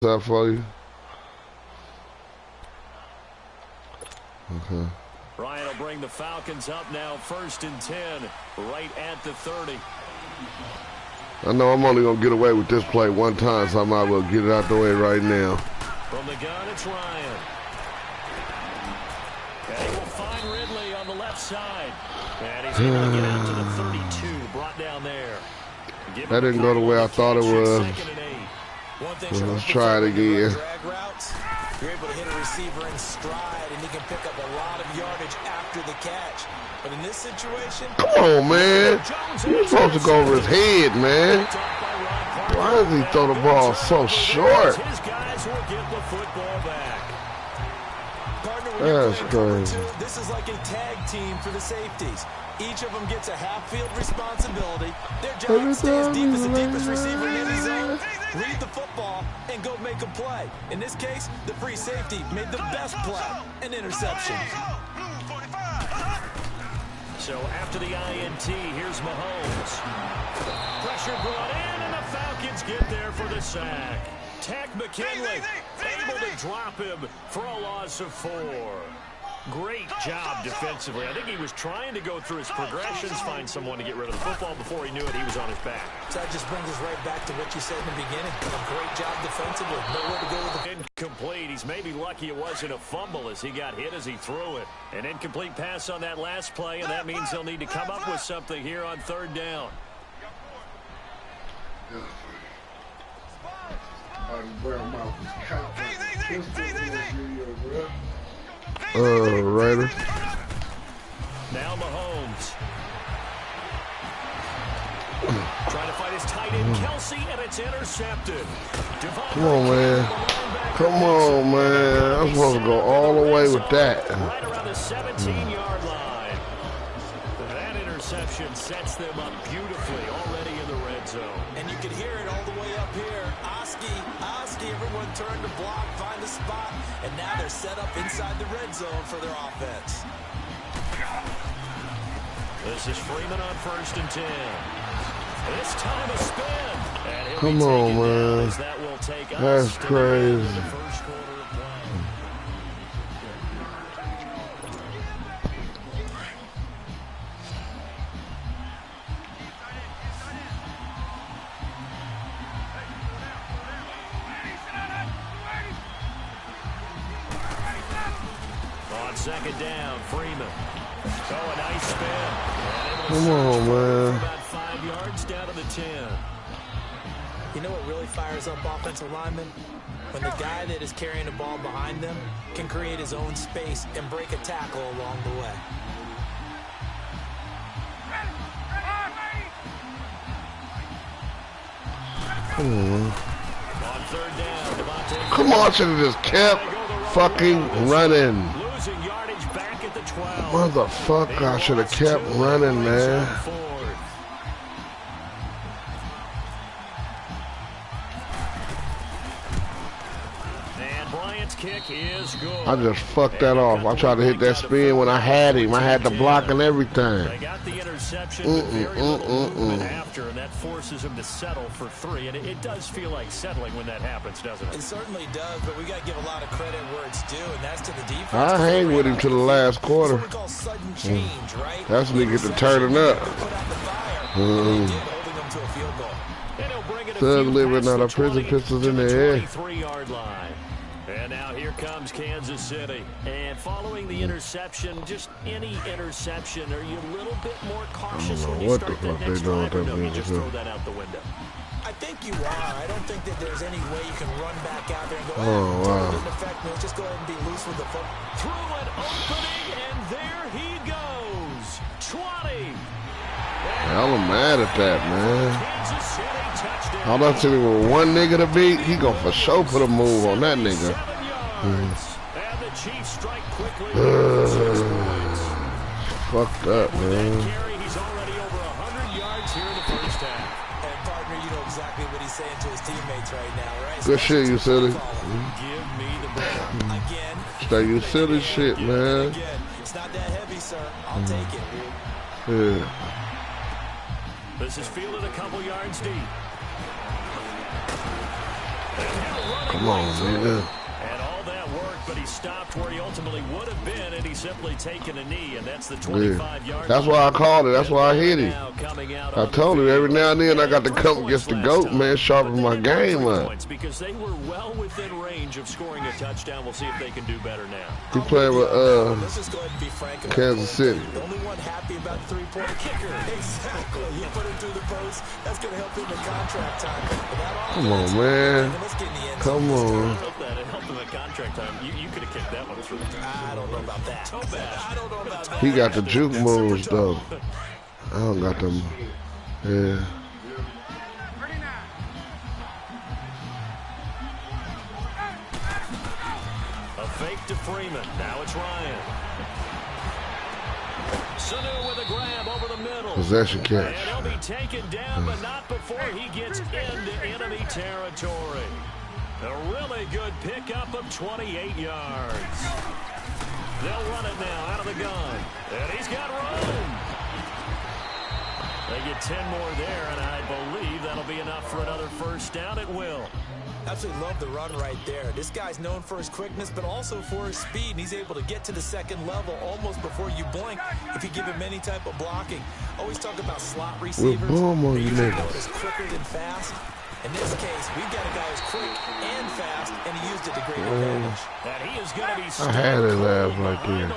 That for you? Okay. Ryan will bring the Falcons up now, 1st and 10, right at the 30. I know I'm only gonna get away with this play one time, so I might as well get it out the way right now. From the gun, it's Ryan. And he will find Ridley on the left side. And he's able to get out to the 32, brought down there. That didn't go the way I thought it was. Let's try it again. You're able to hit a receiver in stride, and he can pick up a lot of yardage after the catch. But in this situation, come on, man. You're supposed to go over his head, man. Why does he throw the ball so short? His guys will get the football back. That's crazy. This is like a tag team for the safeties. Each of them gets a half-field responsibility. Their job is to stay as deep as the deepest receiver in any zone, read the football, and go make a play. In this case, the free safety made the best play, an interception. So after the INT, here's Mahomes. Pressure brought in, and the Falcons get there for the sack. Tack McKinley able to drop him for a loss of 4. Great job defensively. I think he was trying to go through his progressions, find someone to get rid of the football. Before he knew it, he was on his back. So that just brings us right back to what you said in the beginning. A great job defensively. Nowhere to go with the incomplete. He's maybe lucky it wasn't a fumble as he got hit as he threw it. An incomplete pass on that last play, and that means they'll need to come up with something here on 3rd down. Raiders. Now Mahomes. Trying to fight his tight end, Kelsey, and it's intercepted. Come on, man. Come on, man. I'm supposed to go all the way with that. Right around the 17-yard line. That interception sets them up beautifully already in the red zone. And you can hear it all the way up here. Oski, everyone turned to block, find the spot, and now they're set up inside the red zone for their offense. This is Freeman on 1st and 10. This time a spin. Come on, man. That's crazy. On 2nd down, Freeman. Oh, a nice spin. Come on, man. About 5 yards down to the 10. You know what really fires up offensive linemen? When the guy that is carrying the ball behind them can create his own space and break a tackle along the way. Come on. On 3rd down, come on, should have just kept fucking running. losing yardage back at the 12. Motherfucker, I should have kept running, man. And Bryant's kick is good. I just fucked that off. I tried to hit that spin when I had him. I had the block and everything. They got the interception, but very little movement after, and that forces him to settle for 3. And it does feel like settling when that happens, doesn't it? It certainly does, but we got to give a lot of credit where it's due, and that's to the defense. I hang with him to the last quarter. That's what we call sudden change, right? That's when he get to turning up. Thug living out of prison pistols in the air. 23-yard line. And now here comes Kansas City. And following the interception, just any interception, are you a little bit more cautious when you start that next drive, or no, you just throw that out the window? I think you are. I don't think that there's any way you can run back out there and go, oh, wow. Didn't affect me. Just go ahead and be loose with the foot. Through an opening, and there he goes. 20. Hell, I'm mad at that, man. Kansas City touchdown. All that city with one nigga to beat, he gonna for sure put a move on that nigga. 7 yards. And the Chiefs strike quickly. Fucked up, man. He's already over 100 yards here in the first half. And partner, you know exactly what he's saying to his teammates right now, right? Good shit, you silly. Give me the ball. Again. Stay you silly shit, man. Again. It's not that heavy, sir. I'll take it. Yeah. This is fielded a couple yards deep. Come on, man. And all that work, but he stopped where he ultimately would have been, and he's simply taken a knee, and that's the 25-yard That's why I called it. That's why I hit him. I told him every now and then I got to come against the GOAT, man, sharpen my game up. Because they were well within range of scoring a touchdown. We'll see if they can do better now. He playing with Let's just go ahead and be frank about Kansas City. The only one happy about the three-point kicker. Exactly. You put him through the post. That's going to help him in contract time. Come on, man. Come on. It helped him at contract time. You could have kicked that one through. I don't know about that. I don't know about that. He got the juke moves, though. I don't got them. Yeah. A fake to Freeman. Now it's Ryan. Sanu with a grab over the middle. Possession catch. And he'll be taken down, but not before he gets into enemy territory. A really good pickup of 28 yards. They'll run it now out of the gun. And he's got room. They get 10 more there, and I believe that'll be enough for another first down. It will. Absolutely love the run right there. This guy's known for his quickness, but also for his speed, and he's able to get to the second level almost before you blink if you give him any type of blocking. Always talk about slot receivers. They're usually quicker than fast. In this case, we've got a guy who's quick and fast, and he used it to great advantage. And he is going to be I had it last right there.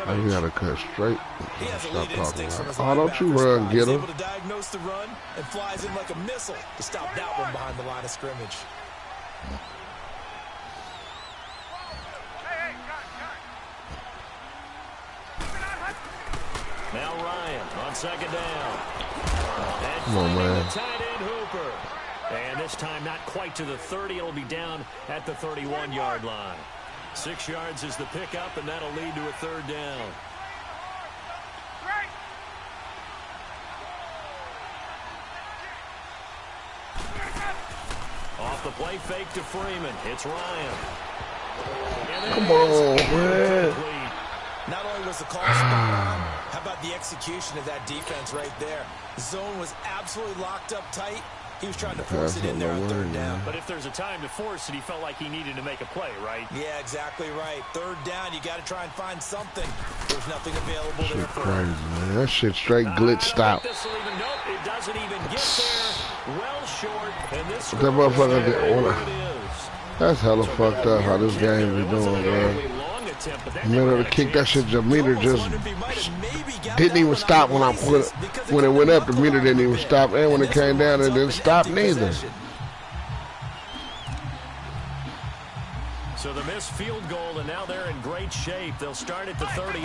Oh, you got to cut straight. He has Stop elite talking instincts from about his it. Oh, don't you run, He's get him. able to diagnose the run and flies in like a missile to stop that one behind the line of scrimmage. Now Ryan on second down. And Come on, man. the tight end Hooper. And this time not quite to the 30. It'll be down at the 31-yard line. 6 yards is the pickup, and that'll lead to a third down. Off the play fake to Freeman. It's Ryan. Come on, man. Not only was the call spot on, how about the execution of that defense right there? The zone was absolutely locked up tight. He was trying to force it in there on third down. But if there's a time to force it, he felt like he needed to make a play, right? Yeah, exactly right. Third down, you got to try and find something. There's nothing available Shit there for crazy, him. man. That shit straight glitched out. Nope, it doesn't even get there. Well short, and this That motherfucker that's hella fucked up how this game be doing, man. The minute the kick, that shit, the meter just didn't even stop when I put it. When it went up, the meter didn't even stop, and when it came down, it didn't stop neither. So the missed field goal, and now they're in great shape. They'll start at the 38.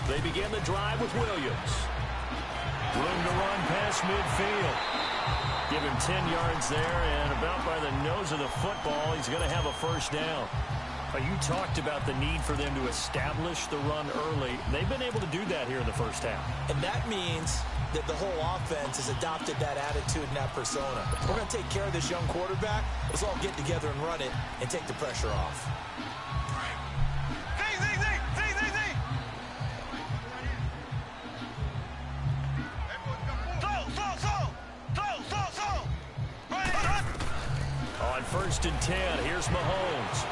They begin the drive with Williams. Room to run past midfield. Give him 10 yards there, and about by the nose of the football, he's going to have a first down. You talked about the need for them to establish the run early. They've been able to do that here in the first half. And that means that the whole offense has adopted that attitude and that persona. We're going to take care of this young quarterback. Let's all get together and run it and take the pressure off. On 1st and 10, here's Mahomes.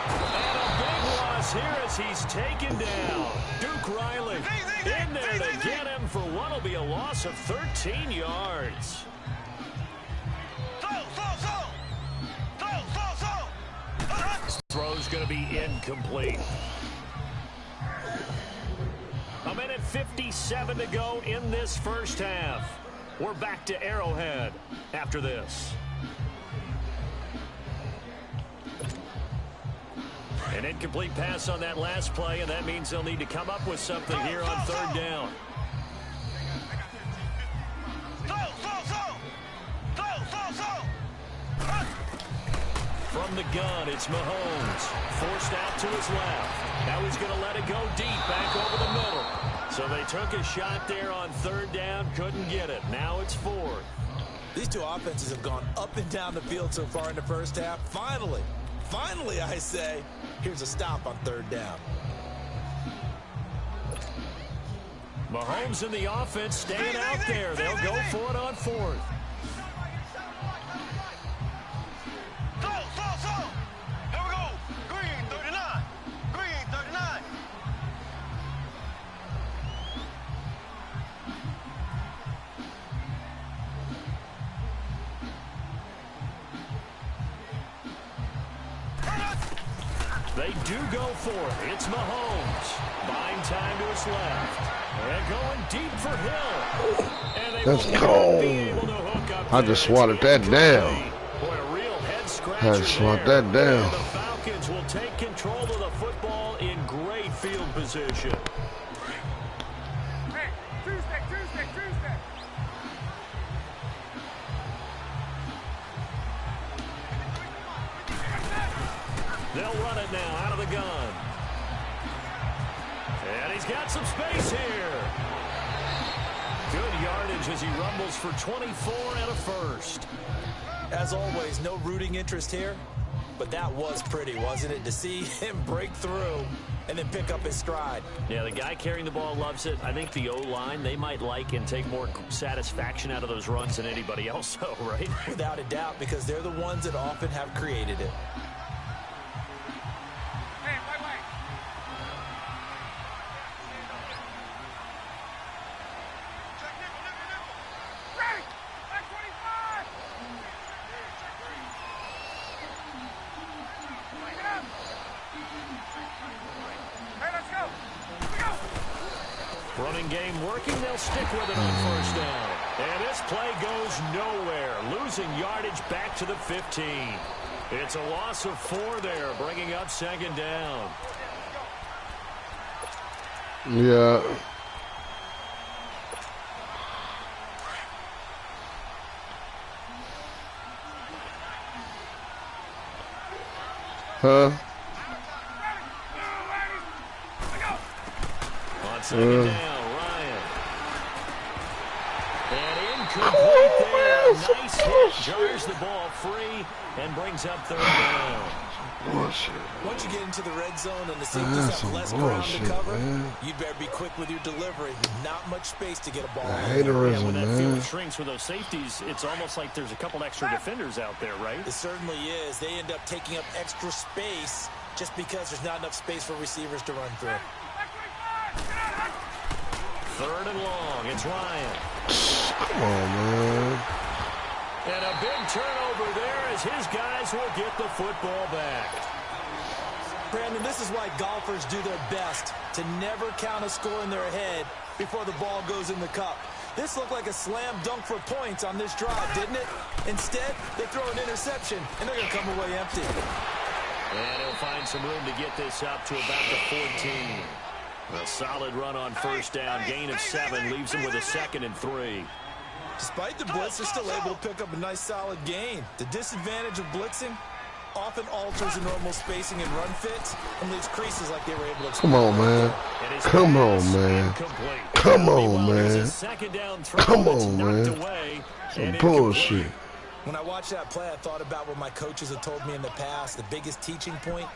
And a big loss here as he's taken down. Duke Riley in there to get him for what will be a loss of 13 yards. Throw's going to be incomplete. A minute 57 to go in this first half. We're back to Arrowhead after this. An incomplete pass on that last play, and that means they'll need to come up with something here on third down. From the gun, it's Mahomes. Forced out to his left. Now he's going to let it go deep back over the middle. So they took a shot there on third down, couldn't get it. Now it's fourth. These two offenses have gone up and down the field so far in the first half. Finally, I say, here's a stop on third down. Mahomes and the offense staying out there. They'll go for it on fourth. Here we go. Green 39. Green 39. They do go for it. It's Mahomes. Buying time to his left. And going deep for Hill. And they Let's will go. not be able to hook up I there. just swatted that down. Boy, a real head scratcher I just swat there. that down. And the Falcons will take control of the football in great field position. Hey, Tuesday. They'll run it now out of the gun. And he's got some space here. Good yardage as he rumbles for 24 and a first. As always, no rooting interest here, but that was pretty, wasn't it? To see him break through and then pick up his stride. Yeah, the guy carrying the ball loves it. I think the O-line, they might like and take more satisfaction out of those runs than anybody else, though, right? Without a doubt, because they're the ones that often have created it. Running game working, they'll stick with it on first down. And this play goes nowhere, losing yardage back to the 15. It's a loss of 4 there, bringing up second down. Yeah. Huh? On second down, Ryan. And incomplete there. Nice hit. Jars the ball free and brings up third down. Bullshit. Once you get into the red zone and the safeties have less ground to cover, you'd better be quick with your delivery. Not much space to get a ball. Haterism, When that man. field shrinks with those safeties, it's almost like there's a couple extra defenders out there, right? It certainly is. They end up taking up extra space just because there's not enough space for receivers to run through. Third and long. It's Ryan. Come on, man. And a big turnover there as his guys will get the football back. Brandon, this is why golfers do their best to never count a score in their head before the ball goes in the cup. This looked like a slam dunk for points on this drive, didn't it? Instead, they throw an interception, and they're going to come away empty. And he'll find some room to get this up to about the 14. A solid run on first down. Gain of 7 leaves him with a 2nd and 3. Despite the blitz, they're still able to pick up a nice solid gain. The disadvantage of blitzing often alters the normal spacing and run fits and leaves creases like they were able to. Come on, man. Come on, man. Come on, man. Come on, man. Some bullshit. When I watched that play, I thought about what my coaches have told me in the past. The biggest teaching point,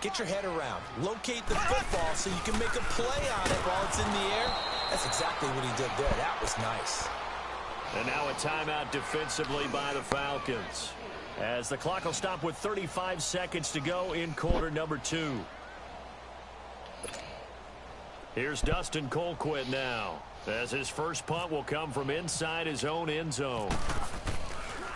get your head around. Locate the football so you can make a play on it while it's in the air. That's exactly what he did there. That was nice. And now a timeout defensively by the Falcons, as the clock will stop with 35 seconds to go in quarter number 2. Here's Dustin Colquitt now, as his first punt will come from inside his own end zone.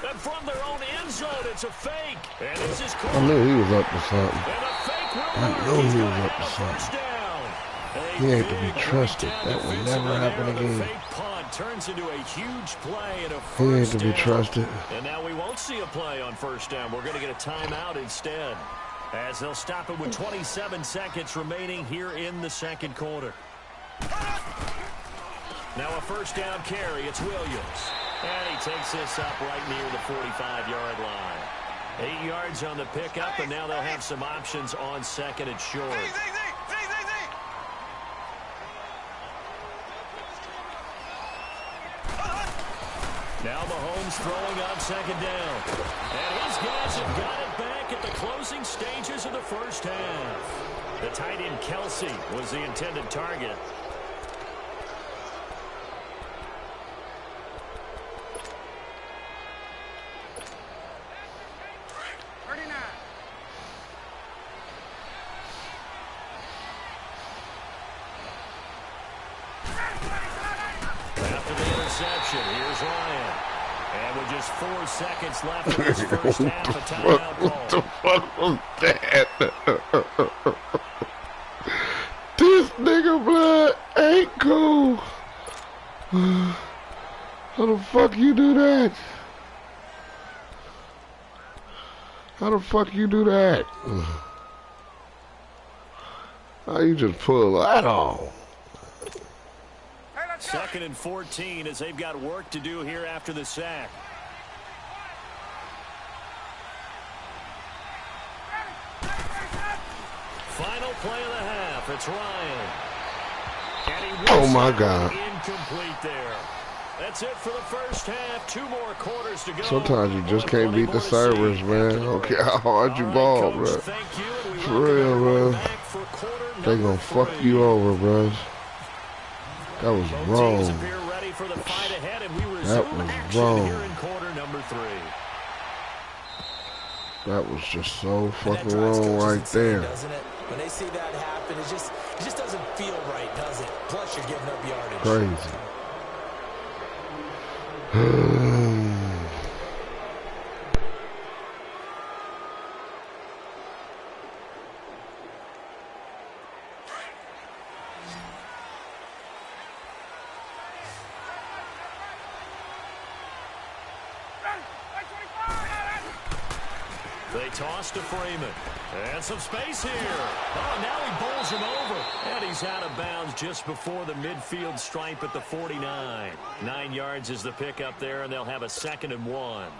And from their own end zone, it's a fake. And this is I knew he was up to something. And the fake will I work. knew He's he gonna was up have to a something. first down. He ain't to be big trusted. breakdown That will defensively never happen there. The again. fake punt turns into a huge play and a He ain't first to be down. trusted. And now we won't see a play on first down. We're going to get a timeout instead, as they'll stop it with 27 seconds remaining here in the second quarter. Now a first down carry. It's Williams. And he takes this up right near the 45-yard line. 8 yards on the pickup, and now they'll have some options on second and short. Now Mahomes throwing on second down. And his guys have got it back at the closing stages of the first half. The tight end Kelsey was the intended target. And with just 4 seconds left in this first half, a timeout call. What the fuck was that? This nigga blood ain't cool. How the fuck you do that? How the fuck you do that? How you just pull that off? 2nd and 14 as they've got work to do here after the sack. Final play of the half. It's Ryan. And he Oh my God. Incomplete there. That's it for the first half. 2 more quarters to go. Sometimes you just can't beat the servers, man. Okay, how hard you ball, bro. For real, bro. They gonna fuck you over, bro. That was wrong. That was wrong. That was just so fucking wrong right there. When they see that happen, it just doesn't feel right, does it? Plus, you're giving up yardage. Crazy. They toss to Freeman. And some space here. Oh, now he bowls him over. And he's out of bounds just before the midfield stripe at the 49. 9 yards is the pickup there, and they'll have a 2nd and 1.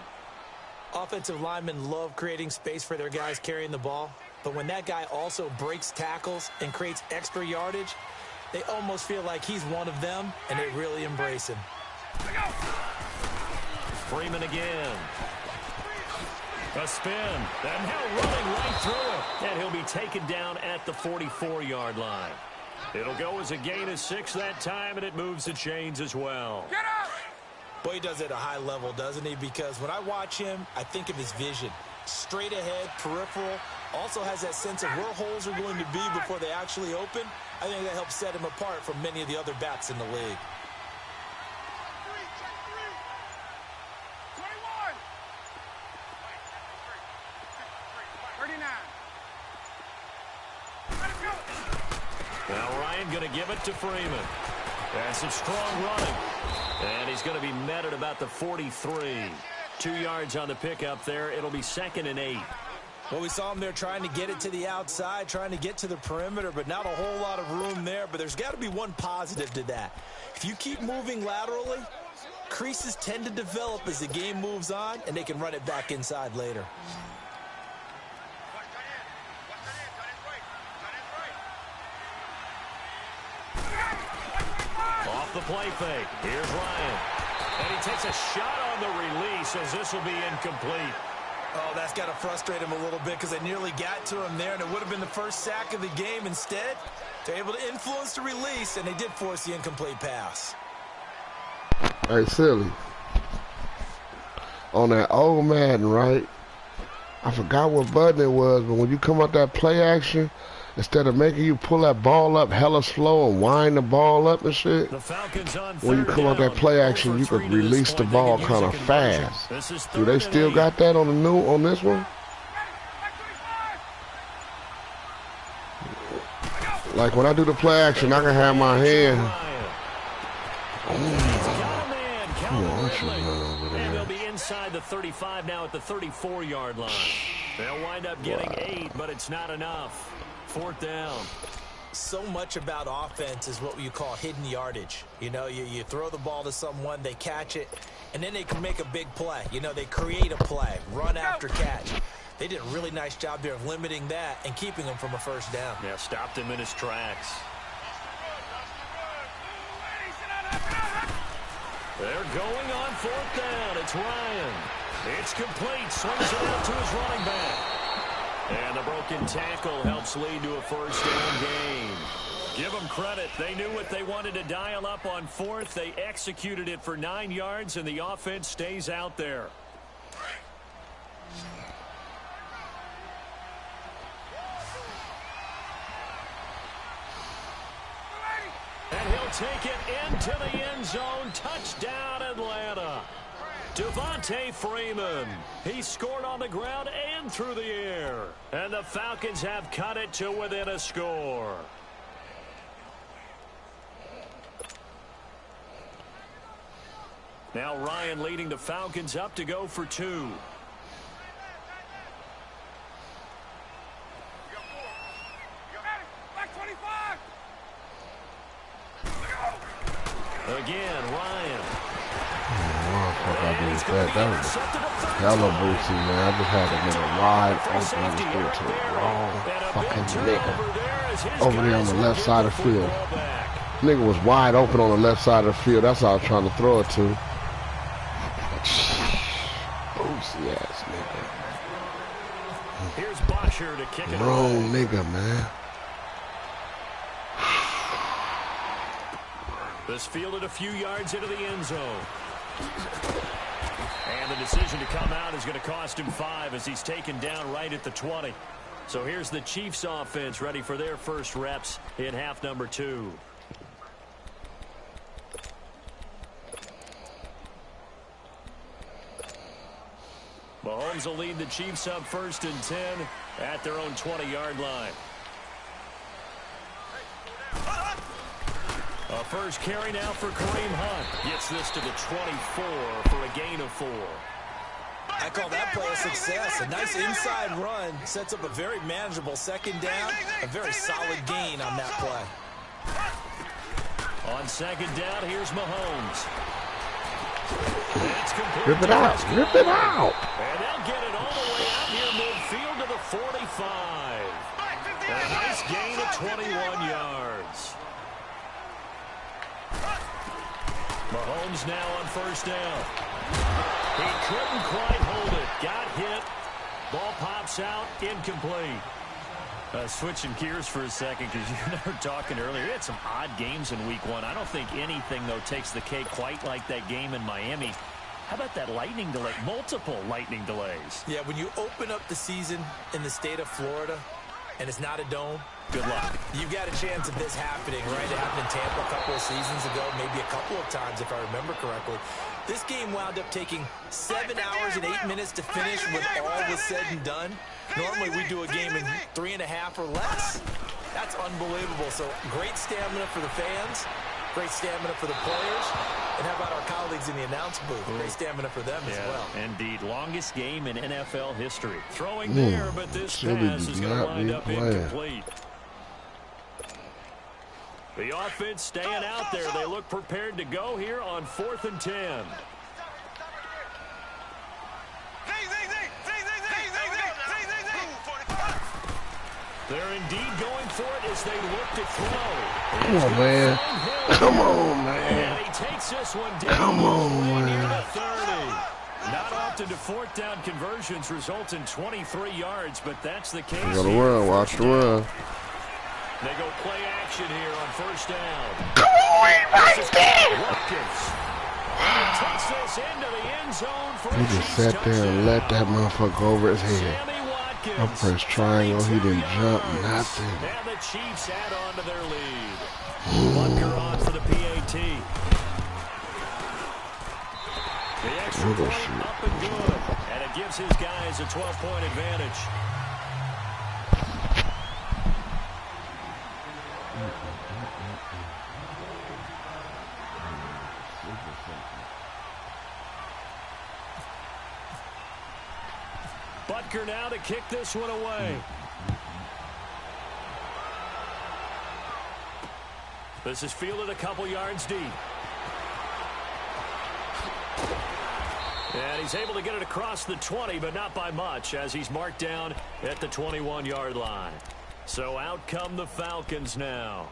Offensive linemen love creating space for their guys carrying the ball. But when that guy also breaks tackles and creates extra yardage, they almost feel like he's one of them, and they really embrace him. Freeman again. A spin, and now running right through it. And he'll be taken down at the 44-yard line. It'll go as a gain of 6 that time, and it moves the chains as well. Get up! Boy, he does it at a high level, doesn't he? Because when I watch him, I think of his vision. Straight ahead, peripheral, also has that sense of where holes are going to be before they actually open. I think that helps set him apart from many of the other backs in the league. Now Ryan going to give it to Freeman. And some strong running. And he's going to be met at about the 43. 2 yards on the pickup there. It'll be 2nd and 8. Well, we saw him there trying to get it to the outside, trying to get to the perimeter, but not a whole lot of room there. But there's got to be one positive to that. If you keep moving laterally, creases tend to develop as the game moves on, and they can run it back inside later. Off the play fake. Here's Ryan. And he takes a shot on the release as this will be incomplete. Oh, that's got to frustrate him a little bit because they nearly got to him there, and it would have been the first sack of the game. Instead, they're able to influence the release, and they did force the incomplete pass. Hey, silly. On that old Madden, right? I forgot what button it was, but when you come out that play action, instead of making you pull that ball up hella slow and wind the ball up and shit, when you come out that play action, you can release the ball kind of fast. Do they still got that on the on this one? Like when I do the play action, I can have my hand. Come on, what you doing over there? And they'll be inside the 35 now at the 34-yard line. They'll wind up getting 8, but it's not enough. 4th down. So much about offense is what you call hidden yardage. You know, you throw the ball to someone, they catch it, and then they can make a big play. You know, they create a play, run after catch. They did a really nice job there of limiting that and keeping him from a first down. Yeah, stopped him in his tracks. They're going on 4th down. It's Ryan. It's complete. Swings it out to his running back. And the broken tackle helps lead to a first down gain. Give them credit. They knew what they wanted to dial up on 4th. They executed it for 9 yards, and the offense stays out there. And he'll take it into the end zone. Touchdown, Atlanta. Devontae Freeman. He scored on the ground and through the air. And the Falcons have cut it to within a score. Now Ryan leading the Falcons up to go for 2. Again, Ryan. That was hella boosty, man. I just had a nigga wide open and threw it to the wrong fucking nigga over there on the left side of the field. Nigga was wide open on the left side of the field. That's how I was trying to throw it to. Boosty ass nigga. Here's Bosher to kick it Wrong away. nigga, man. This fielded a few yards into the end zone. And the decision to come out is going to cost him 5 as he's taken down right at the 20. So here's the Chiefs offense ready for their first reps in half number 2. Mahomes will lead the Chiefs up 1st and 10 at their own 20-yard line. A first carry now for Kareem Hunt. Gets this to the 24 for a gain of 4. I call that play a success. A nice inside run sets up a very manageable second down. A very solid gain on that play. On second down, here's Mahomes. That's complete. Rip it out. Rip it out. And they'll get it all the way out near midfield to the 45. A nice gain of 21 yards. Mahomes now on first down. He couldn't quite hold it. Got hit. Ball pops out. Incomplete. Switching gears for a second because you and I were talking earlier. We had some odd games in week 1. I don't think anything, though, takes the cake quite like that game in Miami. How about that lightning delay? Multiple lightning delays. Yeah, when you open up the season in the state of Florida and it's not a dome, good luck. You've got a chance of this happening, right? It happened in Tampa a couple of seasons ago, maybe a couple of times if I remember correctly. This game wound up taking 7 hours and 8 minutes to finish when all was said and done. Normally we do a game in 3.5 or less. That's unbelievable. So great stamina for the fans, great stamina for the players, and how about our colleagues in the announce booth? Great stamina for them as well. Indeed, longest game in NFL history. Throwing there, but this pass is going to wind up incomplete. The offense staying out there. They look prepared to go here on 4th and 10. They're indeed going for it as they look to throw. Come on, man. Come on, man. And he takes this one down. Come on, man. 30. Not often do 4th down conversions result in 23 yards, but that's the case. You gotta run. Watch the run. They go play action here on first down. Come on, right there. Takes this into the end zone for He just sat there and let that motherfucker go over his head. I pressed triangle. He didn't jump. Nothing. And the Chiefs add on to their lead. Butker on for the PAT. The extra point up and good. And it gives his guys a 12-point advantage. Butker now to kick this one away. This is fielded a couple yards deep. And he's able to get it across the 20, but not by much, as he's marked down at the 21-yard line. So out come the Falcons now.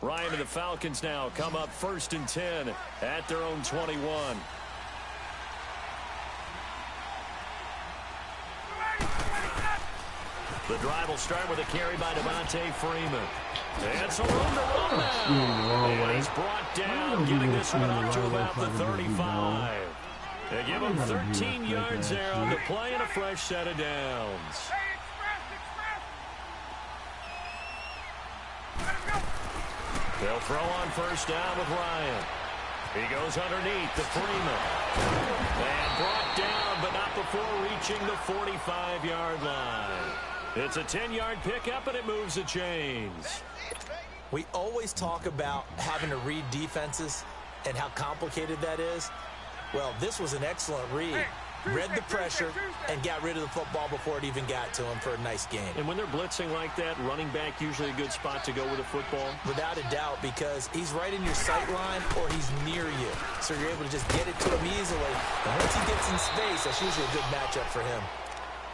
Ryan and the Falcons now come up 1st and 10 at their own 21. The drive will start with a carry by Devontae Freeman. And some room to run now. And he's brought down, getting this one up to about the 35. They give him 13 yards there on the play and a fresh set of downs. They'll throw on first down with Ryan. He goes underneath to Freeman. And brought down, but not before reaching the 45-yard line. It's a 10-yard pickup, and it moves the chains. We always talk about having to read defenses and how complicated that is. Well, this was an excellent read. Read the pressure and got rid of the football before it even got to him for a nice game. And when they're blitzing like that, running back usually a good spot to go with the football? Without a doubt, because he's right in your sight line or he's near you. So you're able to just get it to him easily. And once he gets in space, that's usually a good matchup for him.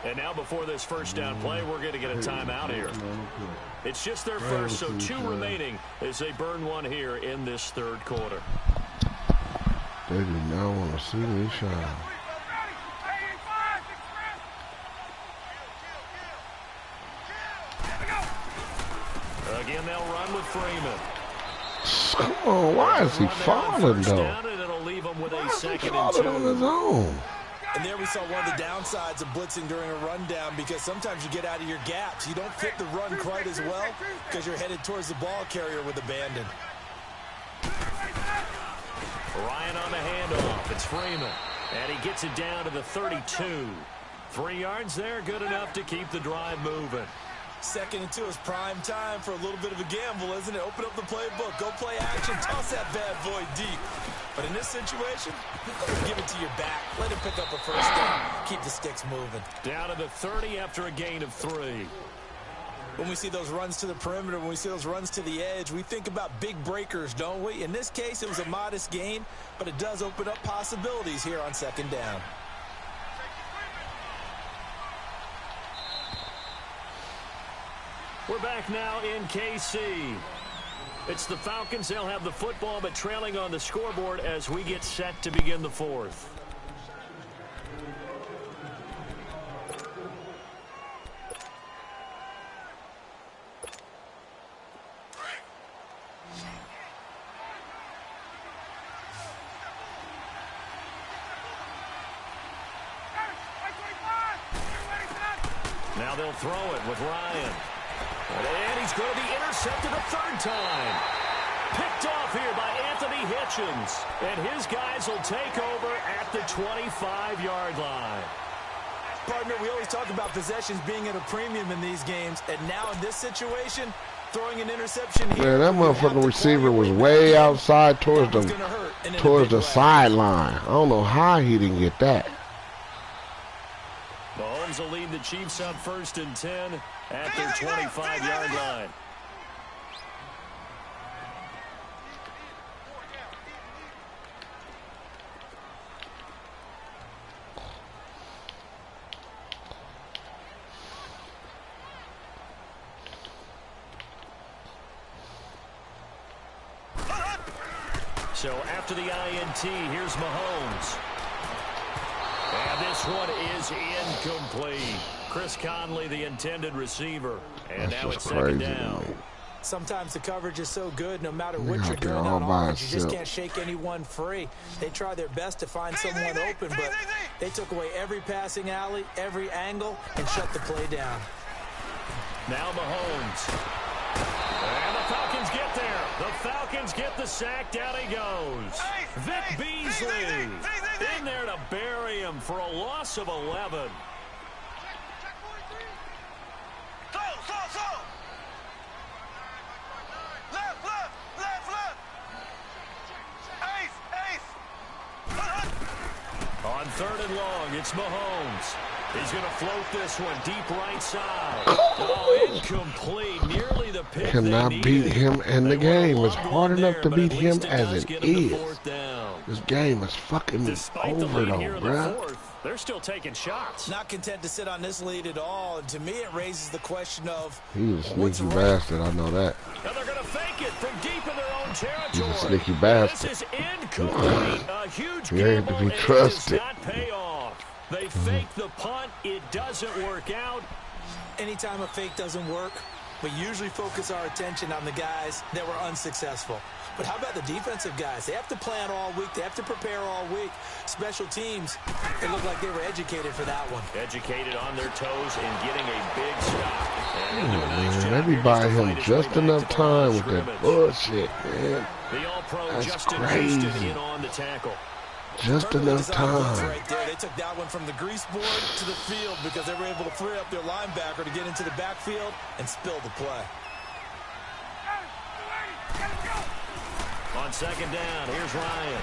And now before this first down play, we're going to get a timeout here. It's just their first, so 2 remaining as they burn one here in this third quarter. They do not want to see me shine. Again, they'll run with Freeman. Come on, why is he falling, though? Down, and it'll leave him with a second and 2. On his own. And there we saw one of the downsides of blitzing during a rundown, because sometimes you get out of your gaps. You don't fit the run quite as well because you're headed towards the ball carrier with abandon. Ryan on the handoff. It's Freeman. And he gets it down to the 32. 3 yards there, good enough to keep the drive moving. 2nd and 2 is prime time for a little bit of a gamble, isn't it? Open up the playbook, go play action, toss that bad boy deep. But in this situation, give it to your back. Let him pick up a first down. Keep the sticks moving. Down to the 30 after a gain of 3. When we see those runs to the perimeter, when we see those runs to the edge, we think about big breakers, don't we? In this case, it was a modest gain, but it does open up possibilities here on 2nd down. We're back now in KC. It's the Falcons. They'll have the football, but trailing on the scoreboard as we get set to begin the 4th. Now they'll throw it with Ryan. And he's going to be intercepted a 3rd time. Picked off here by Anthony Hitchens. And his guys will take over at the 25-yard line. Partner, we always talk about possessions being at a premium in these games. And now in this situation, throwing an interception here. Man, that motherfucking receiver was way outside towards the sideline. I don't know how he didn't get that. Mahomes will lead the Chiefs on 1st and 10 at their 25-yard line. So after the INT, here's Mahomes. And this one is incomplete. Chris Conley, the intended receiver. And that's now it's crazy, 2nd down. man. Sometimes the coverage is so good, no matter what you're doing on offense, you just can't shake anyone free. They try their best to find someone open, but they took away every passing alley, every angle, and shut the play down. Now Mahomes. And the Falcons get there. The Falcons get the sack. Down he goes. Vic Beasley in there to bury him for a loss of 11. On 3rd and long, it's Mahomes. He's going to float this one deep right side. Oh, incomplete. Nearly the pick. Cannot beat him in the game. It's hard enough to beat him as it is. This game is fucking over though, bruh. They're still taking shots. Not content to sit on this lead at all. And to me, it raises the question of he's a sneaky bastard. I know that. Now they're going to fake it from deep in their own territory. He's a sneaky bastard. This is incomplete. A huge He ain't to gamble, be and trusted. it does not pay off. They fake the punt. It doesn't work out. anytime a fake doesn't work, We usually focus our attention on the guys that were unsuccessful. But how about the defensive guys? They have to plan all week. They have to prepare all week. Special teams, it looked like they were educated for that one. Educated on their toes and getting a big stop. They be buying him just enough time with that bullshit, man. The All-Pro That's Justin crazy. Houston in on the tackle. Just enough time. Right there. They took that one from the grease board to the field because they were able to free up their linebacker to get into the backfield and spill the play. On second down, here's Ryan.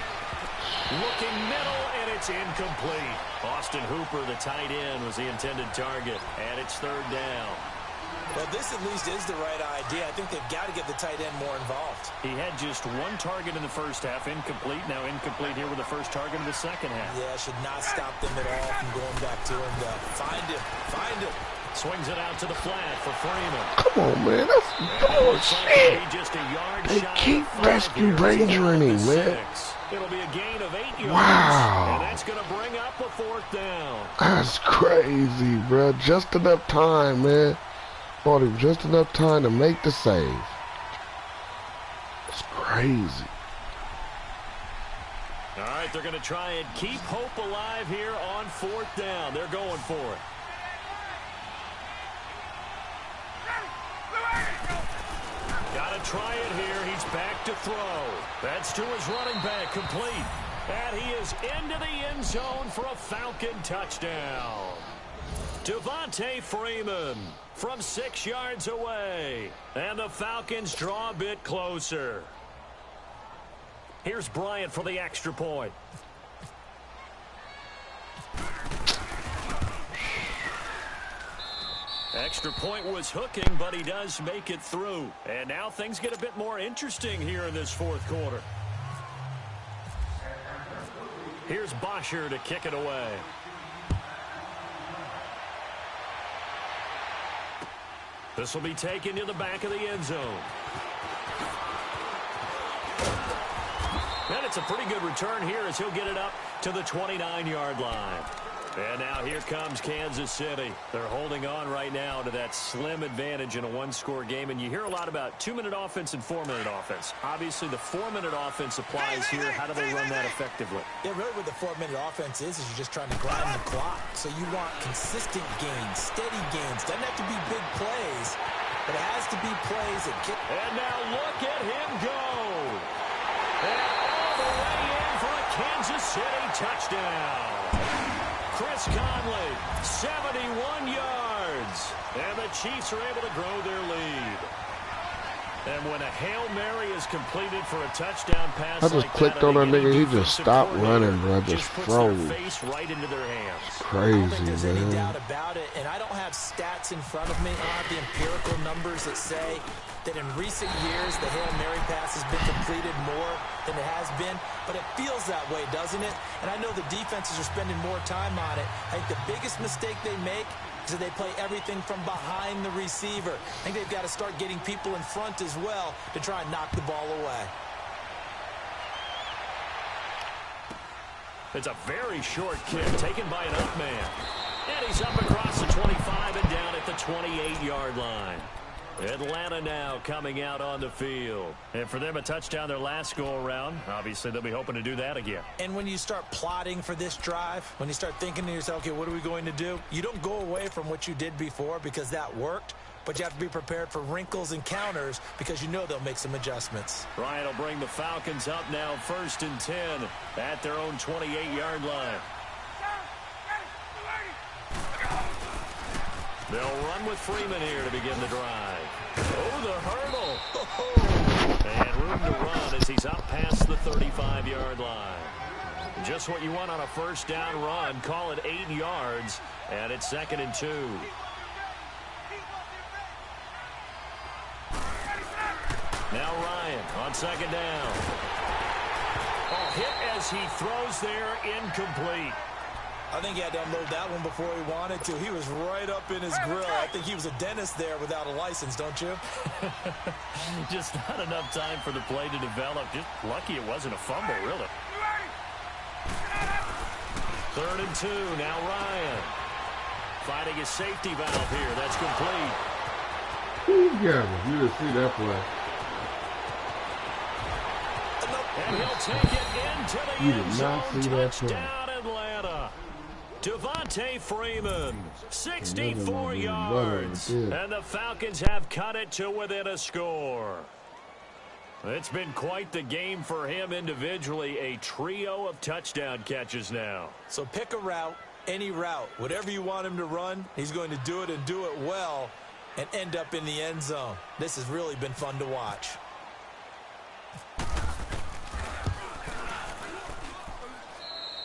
Looking middle, and it's incomplete. Austin Hooper, the tight end, was the intended target, and it's third down. Well, this at least is the right idea. I think they've got to get the tight end more involved. He had just one target in the first half, incomplete. Now incomplete here with the first target in the second half. Yeah, should not stop them at all from going back to him. Find him. Swings it out to the flat for Freeman. Come on, man. That's bullshit. They keep rescue rangering him, man. It'll be a gain of 8 yards. Wow. And that's going to bring up a fourth down. That's crazy, bro. Just enough time, man. Bought him just enough time to make the save. It's crazy. All right, they're going to try and keep hope alive here on fourth down. They're going for it. Got to try it here. He's back to throw. That's to his running back, complete. And he is into the end zone for a Falcon touchdown. Devontae Freeman from 6 yards away. And the Falcons draw a bit closer. Here's Bryant for the extra point. Extra point was hooking, but he does make it through. And now things get a bit more interesting here in this fourth quarter. Here's Bosher to kick it away. This will be taken to the back of the end zone. And it's a pretty good return here as he'll get it up to the 29-yard line. And now here comes Kansas City. They're holding on right now to that slim advantage in a one-score game. And you hear a lot about 2-minute offense and 4-minute offense. Obviously, the 4-minute offense applies here. How do they run that effectively? Yeah, really what the 4-minute offense is you're just trying to grind the clock. So you want consistent gains, steady gains. Doesn't have to be big plays, but it has to be plays that get... And now look at him go. And all the way in for a Kansas City touchdown. Chris Conley, 71 yards. And the Chiefs are able to grow their lead. And when a Hail Mary is completed for a touchdown pass, I just clicked on that nigga. He just stopped running, bro. Just froze. Face right into their hands. Crazy, I don't think there's any man. doubt about it. And I don't have stats in front of me. I don't have the empirical numbers that say that in recent years the Hail Mary pass has been completed more than it has been. But it feels that way, doesn't it? And I know the defenses are spending more time on it. I think the biggest mistake they make is that they play everything from behind the receiver. I think they've got to start getting people in front as well to try and knock the ball away. It's a very short kick taken by an up man. And he's up across the 25 and down at the 28-yard line. Atlanta now coming out on the field. And for them, a touchdown their last go-around. Obviously, they'll be hoping to do that again. And when you start plotting for this drive, when you start thinking to yourself, okay, what are we going to do? You don't go away from what you did before because that worked, but you have to be prepared for wrinkles and counters because you know they'll make some adjustments. Bryant will bring the Falcons up now 1st and 10 at their own 28-yard line. They'll run with Freeman here to begin the drive. Oh, the hurdle. Oh. And room to run as he's up past the 35-yard line. Just what you want on a first down run. Call it 8 yards, and it's 2nd and 2. Now Ryan on 2nd down. Oh, hit as he throws there, incomplete. I think he had to unload that one before he wanted to. He was right up in his grill. I think he was a dentist there without a license, don't you? Just not enough time for the play to develop. Just lucky it wasn't a fumble, really. 3rd and 2. Now Ryan. Finding his safety valve here. That's complete. Yeah, you didn't see that play. And he'll take it into the You end did not zone. see that play. Touchdown, Atlanta. Devontae Freeman, 64 yards. And the Falcons have cut it to within a score. It's been quite the game for him individually. A trio of touchdown catches now. So pick a route, any route. Whatever you want him to run, he's going to do it and do it well and end up in the end zone. This has really been fun to watch.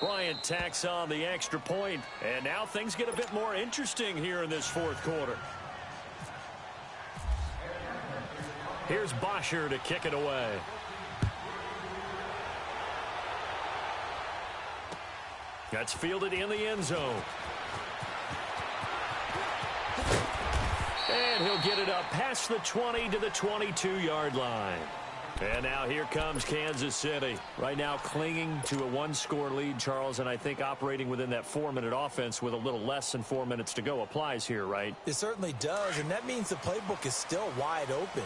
Bryant tacks on the extra point, and now things get a bit more interesting here in this fourth quarter. Here's Bosher to kick it away. That's fielded in the end zone. And he'll get it up past the 20 to the 22-yard line. And now here comes Kansas City. Right now clinging to a one-score lead, Charles, and I think operating within that 4-minute offense with a little less than 4 minutes to go applies here, right? It certainly does, and that means the playbook is still wide open.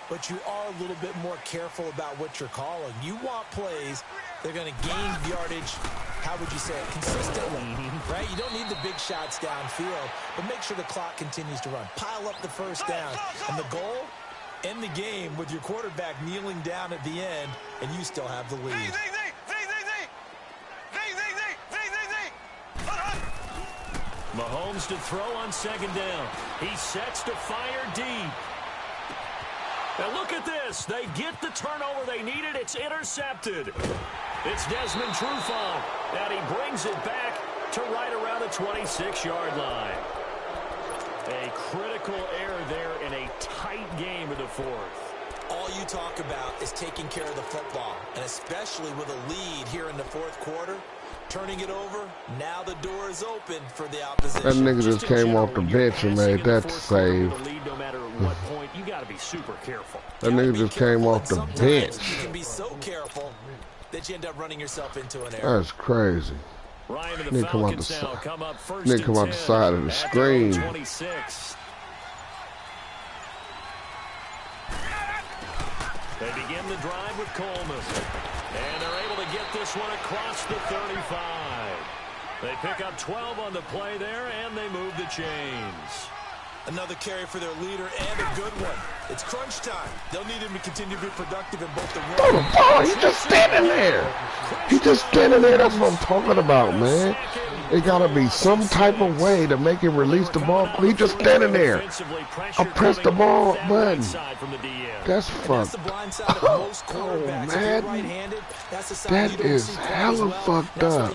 But you are a little bit more careful about what you're calling. You want plays that are going to gain yardage, how would you say it, consistently, right? You don't need the big shots downfield, but make sure the clock continues to run. Pile up the first down, and the goal, end the game with your quarterback kneeling down at the end, and you still have the lead. Mahomes to throw on second down. He sets to fire deep. Now look at this. They get the turnover they needed. It's intercepted. It's Desmond Trufant, and he brings it back to right around the 26-yard line. A critical error there in a tight game of the fourth. All you talk about is taking care of the football, and especially with a lead here in the fourth quarter, turning it over, now the door is open for the opposition. That nigga just came off the bench and made that save. No matter what point, you got to be super careful. That nigga just came off the bench. You can be so careful that you end up running yourself into an error. That's crazy. Nigga come out the side. Nigga come out the side of the screen. 26. They begin the drive with Coleman. And they're able to get this one across the 35. They pick up 12 on the play there, and they move the chains. Another carry for their leader, and a good one. It's crunch time. They'll need him to continue to be productive in both the run. Oh, he's just standing there. He's just standing there. That's what I'm talking about, man. It gotta be some type of way to make him release the ball. He's just standing there. I pressed the ball button. That's fucked up. Oh, man. That is hella fucked up.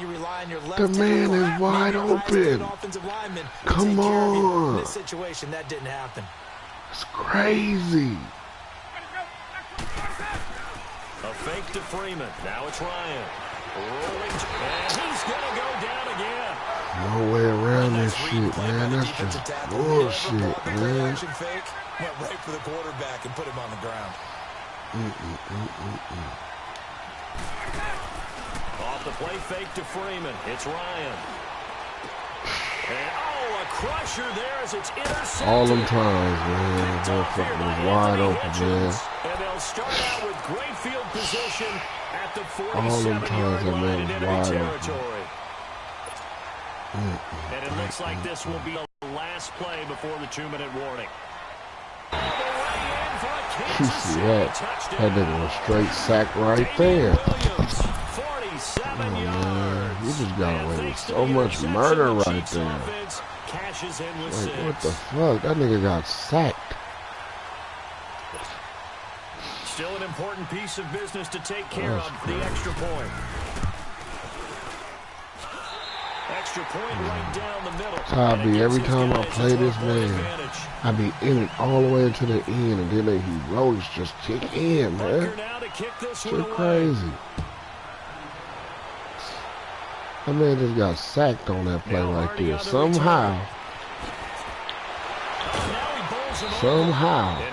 The man is wide open. Come on. In this situation, that didn't happen. It's crazy. A fake to Freeman. Now it's Ryan. Rolling. And he's going to go down again. No way around this shit, man. That's just bullshit, man. Fake went right for the quarterback and put him on the ground. Off the play fake to Freeman. It's Ryan. And, oh, a crusher there as it's intercepted. All them times, man. Motherfucker was wide open, man. And they'll start out with great field position at the 47-yard line in enemy territory. And it looks like this will be the last play before the 2-minute warning. You see that? That nigga was straight sack right there. 47 man. You just got away with so much murder right there. Like, what the fuck? That nigga got sacked. Still an important piece of business to take care of, the extra point. Extra point right down the middle. I be every time I play this man, I be in it all the way to the end, and then the heroics just kick in, man. Shit crazy. That man just got sacked on that play right there. Somehow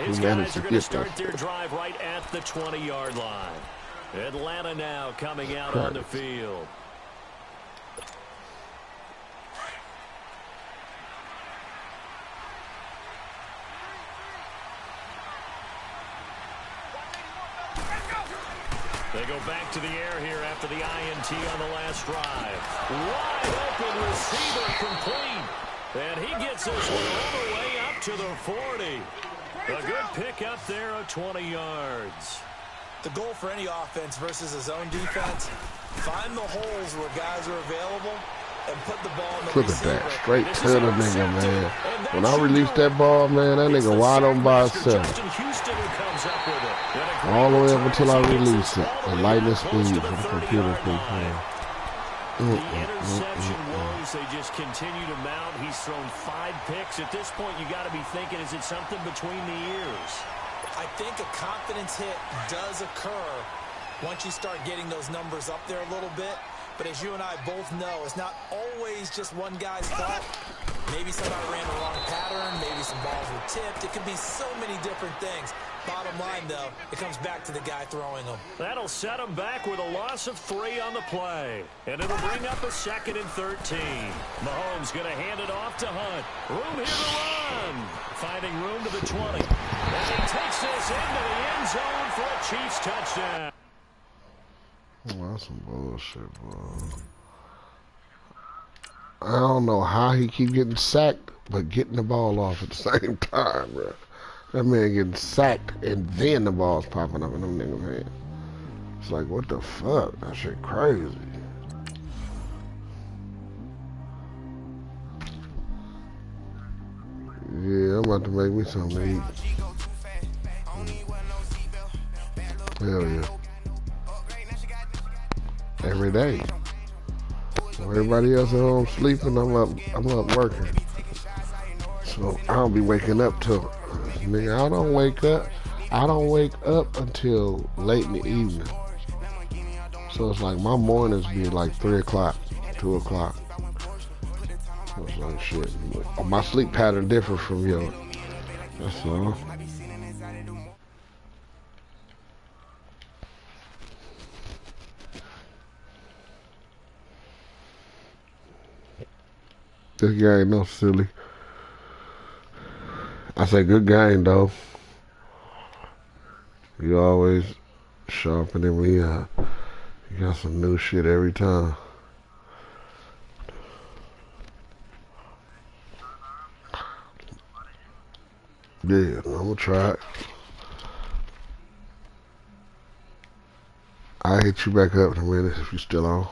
he managed to get that. Their drive right at the 20-yard line. Atlanta now coming out on the field. They go back to the air here after the INT on the last drive. Wide open receiver complete. And he gets this one all the way up to the 40. A good pick up there of 20 yards. The goal for any offense versus a zone defense, find the holes where guys are available and put the ball in the receiver. Look at that. Straight to the nigga, man. When I release that ball, man, that nigga wide on by himself. All the way up until I release it. The lightning speed for the computer people. The interception woes, they just continue to mount. He's thrown 5 picks. At this point, you got to be thinking, is it something between the ears? I think a confidence hit does occur once you start getting those numbers up there a little bit. But as you and I both know, it's not always just one guy's fault. Maybe somebody ran the wrong pattern. Maybe some balls were tipped. It could be so many different things. Bottom line, though, it comes back to the guy throwing them. That'll set him back with a loss of 3 on the play. And it'll bring up a 2nd and 13. Mahomes going to hand it off to Hunt. Room here to run. Finding room to the 20. And he takes this into the end zone for a Chiefs touchdown. Oh, that's some bullshit, bro. I don't know how he keep getting sacked, but getting the ball off at the same time, bro. That man getting sacked and then the ball's popping up in them niggas' hands. It's like, what the fuck? That shit crazy. Yeah, I'm about to make me something to eat. Hell yeah. Every day. When everybody else at home sleeping, I'm up working. So I don't be waking up till, nigga, I don't wake up until late in the evening. So it's like my mornings be like 3 o'clock, 2 o'clock. So it's like shit. My sleep pattern different from yours. That's all. This guy ain't no silly. I say good game though. You always sharpening me up. You got some new shit every time. Yeah, I'm gonna try it. I'll hit you back up in a minute if you still on.